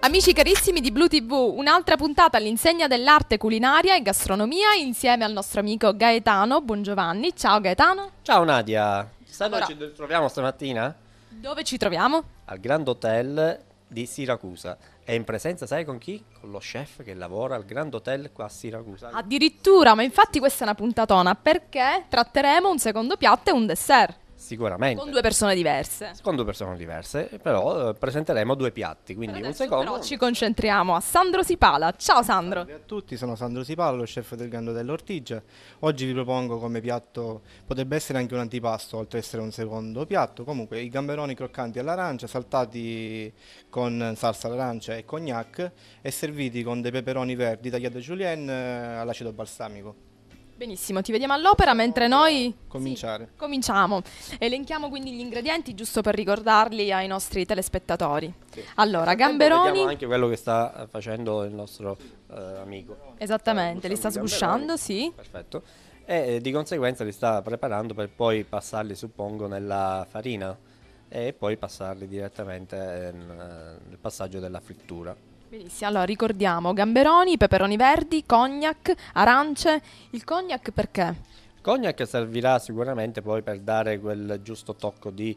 Amici carissimi di Blu TV, un'altra puntata all'insegna dell'arte culinaria e gastronomia insieme al nostro amico Gaetano Bongiovanni. Ciao Gaetano. Ciao Nadia, sai Allora, dove ci troviamo stamattina? dove ci troviamo? Al Grand Hotel di Siracusa. E in presenza, sai con chi? Con lo chef che lavora al Grand Hotel qua a Siracusa. Addirittura, ma infatti questa è una puntatona perché tratteremo un secondo piatto e un dessert Sicuramente. con due persone diverse. Con due persone diverse, però presenteremo due piatti, quindi Per un adesso secondo. però ci concentriamo a Sandro Sipala. Ciao Sandro. Salve a tutti, sono Sandro Sipalo, lo chef del Grande dell'Ortigia. Oggi vi propongo come piatto, potrebbe essere anche un antipasto, oltre ad essere un secondo piatto. Comunque i gamberoni croccanti all'arancia, saltati con salsa all'arancia e cognac e serviti con dei peperoni verdi tagliati a julienne all'acido balsamico. Benissimo, ti vediamo all'opera mentre noi Cominciare. Sì, cominciamo. Elenchiamo quindi gli ingredienti giusto per ricordarli ai nostri telespettatori. Sì. Allora, Nel frattempo gamberoni. Vediamo anche quello che sta facendo il nostro amico. Esattamente, li sta Gamberoni. sgusciando, sì. Perfetto. E di conseguenza li sta preparando per poi passarli, suppongo, nella farina e poi passarli direttamente nel passaggio della frittura. Benissimo, allora ricordiamo gamberoni, peperoni verdi, cognac, arance. Il cognac perché? Il cognac servirà sicuramente poi per dare quel giusto tocco di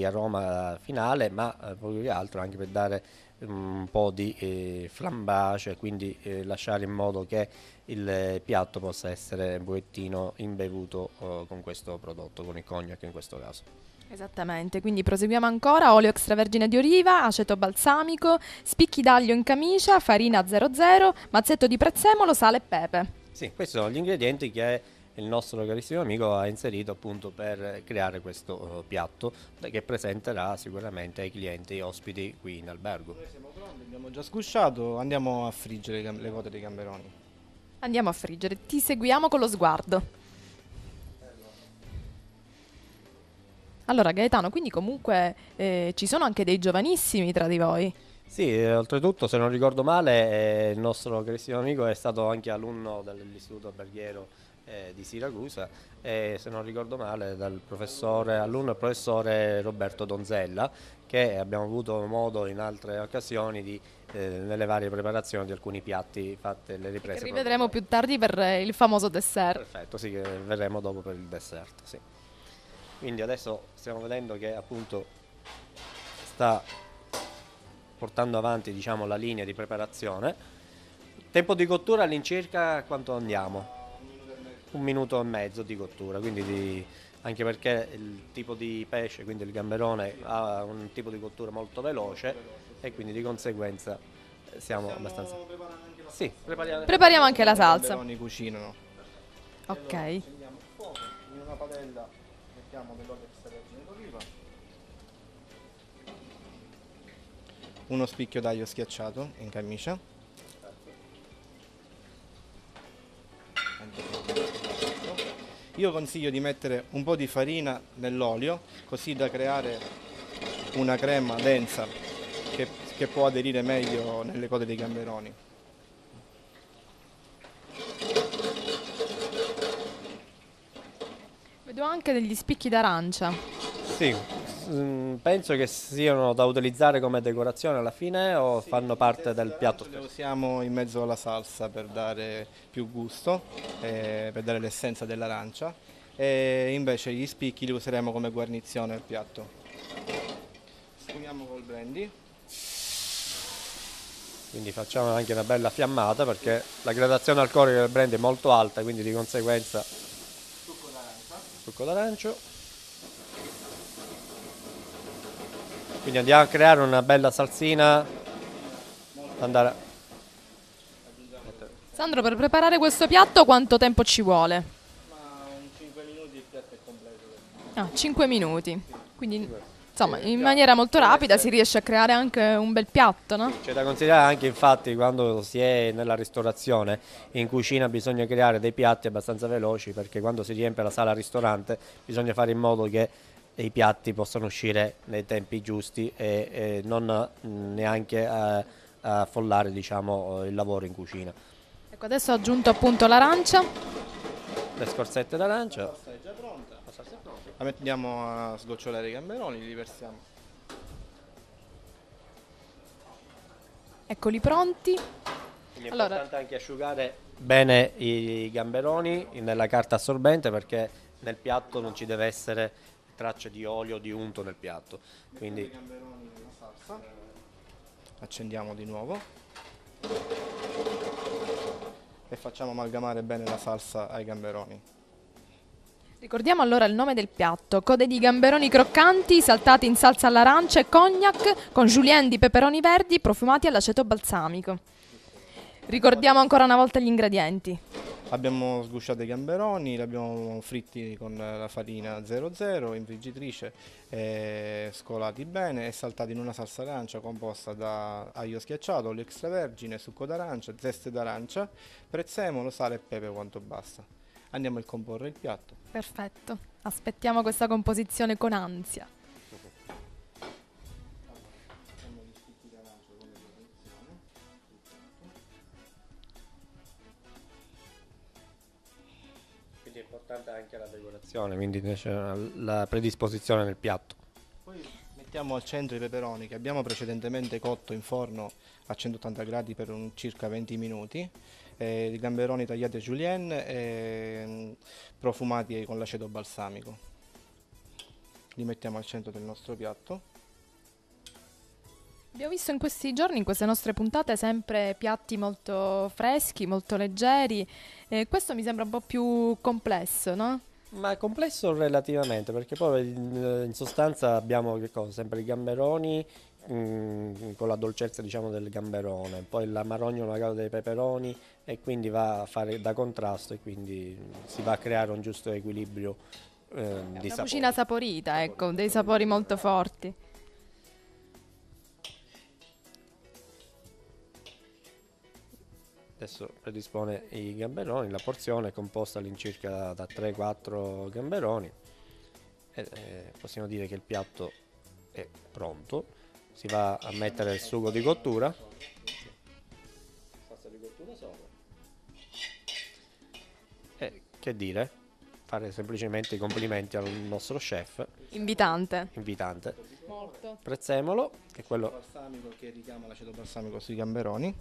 aroma finale, ma più che altro anche per dare un po' di flambace, quindi lasciare in modo che il piatto possa essere un pochettino imbevuto con questo prodotto, con il cognac in questo caso. Esattamente, quindi proseguiamo ancora: olio extravergine di oliva, aceto balsamico, spicchi d'aglio in camicia, farina 00, mazzetto di prezzemolo, sale e pepe. Sì, questi sono gli ingredienti che il nostro carissimo amico ha inserito appunto per creare questo piatto che presenterà sicuramente ai clienti e ospiti qui in albergo. Noi siamo pronti, abbiamo già sgusciato, andiamo a friggere le cote dei gamberoni. Andiamo a friggere, ti seguiamo con lo sguardo. Allora Gaetano, quindi comunque ci sono anche dei giovanissimi tra di voi. Sì, oltretutto se non ricordo male il nostro carissimo amico è stato anche alunno dell'istituto alberghiero di Siracusa e se non ricordo male alunno e professore Roberto Donzella, che abbiamo avuto modo in altre occasioni di nelle varie preparazioni di alcuni piatti fatte le riprese. Che rivedremo più tardi per il famoso dessert. Perfetto, sì, che vedremo dopo per il dessert, sì. Quindi adesso stiamo vedendo che appunto sta portando avanti, diciamo, la linea di preparazione. Tempo di cottura all'incirca quanto andiamo? 1 minuto e mezzo di cottura, quindi anche perché il tipo di pesce, quindi il gamberone, ha un tipo di cottura molto veloce e quindi di conseguenza siamo abbastanza... preparando anche la Sì, Prepariamo anche la salsa. I gamberoni cucinano. Ok. Accendiamo il fuoco, in una padella mettiamo dell'olio extravergine d'oliva, uno spicchio d'aglio schiacciato in camicia, io consiglio di mettere un po' di farina nell'olio così da creare una crema densa che può aderire meglio nelle code dei gamberoni. Vedo anche degli spicchi d'arancia. Sì, penso che siano da utilizzare come decorazione alla fine o fanno parte del piatto Le stesso? usiamo in mezzo alla salsa per dare più gusto, per dare l'essenza dell'arancia, e invece gli spicchi li useremo come guarnizione al piatto. Sfumiamo col brandy. Quindi facciamo anche una bella fiammata perché la gradazione alcolica del brandy è molto alta, quindi di conseguenza succo d'arancio. Quindi andiamo a creare una bella salsina. Andare. Sandro, per preparare questo piatto quanto tempo ci vuole? Ma in 5 minuti il piatto è completo. 5 minuti. Quindi insomma, in maniera molto rapida si riesce a creare anche un bel piatto, no? C'è da considerare anche infatti quando si è nella ristorazione, in cucina bisogna creare dei piatti abbastanza veloci, perché quando si riempie la sala ristorante bisogna fare in modo che i piatti possano uscire nei tempi giusti e non neanche affollare, diciamo, il lavoro in cucina. Ecco, adesso ho aggiunto appunto l'arancia. Le scorzette d'arancia. La salsa è già pronta. La mettiamo a sgocciolare i gamberoni, li riversiamo. Eccoli pronti. Quindi è Allora, importante anche asciugare bene i gamberoni nella carta assorbente, perché nel piatto non ci deve essere tracce di olio o di unto nel piatto. Quindi I gamberoni nella salsa. Accendiamo di nuovo. E facciamo amalgamare bene la salsa ai gamberoni. ricordiamo allora il nome del piatto: code di gamberoni croccanti saltati in salsa all'arancia e cognac con julienne di peperoni verdi profumati all'aceto balsamico. Ricordiamo ancora una volta gli ingredienti. Abbiamo sgusciato i gamberoni, li abbiamo fritti con la farina 00 in friggitrice, scolati bene e saltati in una salsa arancia composta da aglio schiacciato, olio extravergine, succo d'arancia, zeste d'arancia, prezzemolo, sale e pepe quanto basta. Andiamo a comporre il piatto. Perfetto, aspettiamo questa composizione con ansia. Quindi è importante anche la decorazione, quindi c'è la predisposizione del piatto. Poi mettiamo al centro i peperoni che abbiamo precedentemente cotto in forno a 180 gradi per circa 20 minuti, i gamberoni tagliati a julienne e profumati con l'aceto balsamico. Li mettiamo al centro del nostro piatto. Abbiamo visto in questi giorni, in queste nostre puntate, sempre piatti molto freschi, molto leggeri. Questo mi sembra un po' più complesso, no? Ma è complesso relativamente, perché poi in sostanza abbiamo che cosa? Sempre i gamberoni con la dolcezza, diciamo, del gamberone, poi l'amarogno magari dei peperoni, e quindi va a fare da contrasto e quindi si va a creare un giusto equilibrio di Una sapori. cucina saporita, ecco, dei sapori molto forti. Adesso predispone i gamberoni, la porzione è composta all'incirca da 3-4 gamberoni e possiamo dire che il piatto è pronto. Si va a mettere il sugo di cottura. Salsa di cottura sopra. E che dire? Fare semplicemente i complimenti al nostro chef Invitante. invitante. Molto. Prezzemolo, che è quello. Balsamico che richiama l'aceto balsamico sui gamberoni.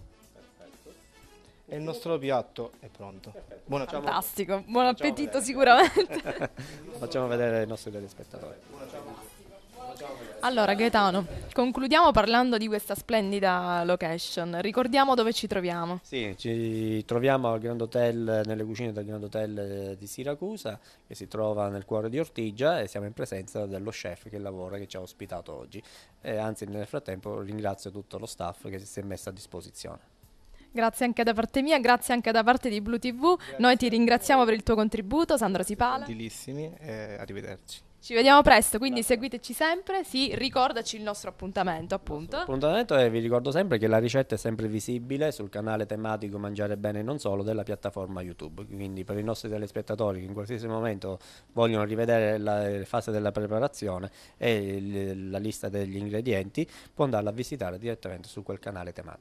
E il nostro piatto è pronto. Buona ciao. Fantastico, buon appetito sicuramente. Facciamo vedere ai nostri telespettatori. Allora Gaetano, concludiamo parlando di questa splendida location. Ricordiamo dove ci troviamo. Sì, ci troviamo al Grand Hotel, nelle cucine del Grand Hotel di Siracusa, che si trova nel cuore di Ortigia, e siamo in presenza dello chef che lavora, che ci ha ospitato oggi. E anzi, nel frattempo ringrazio tutto lo staff che si è messo a disposizione. Grazie anche da parte mia, grazie anche da parte di Blue TV. Noi ti ringraziamo per il tuo contributo, Sandro Sipala. Gentilissimi e arrivederci. Ci vediamo presto, quindi seguiteci sempre. Sì, ricordaci il nostro appuntamento, appunto. Appuntamento, e vi ricordo sempre che la ricetta è sempre visibile sul canale tematico Mangiare Bene e non solo della piattaforma YouTube. Quindi per i nostri telespettatori che in qualsiasi momento vogliono rivedere la fase della preparazione e la lista degli ingredienti, può andarla a visitare direttamente su quel canale tematico.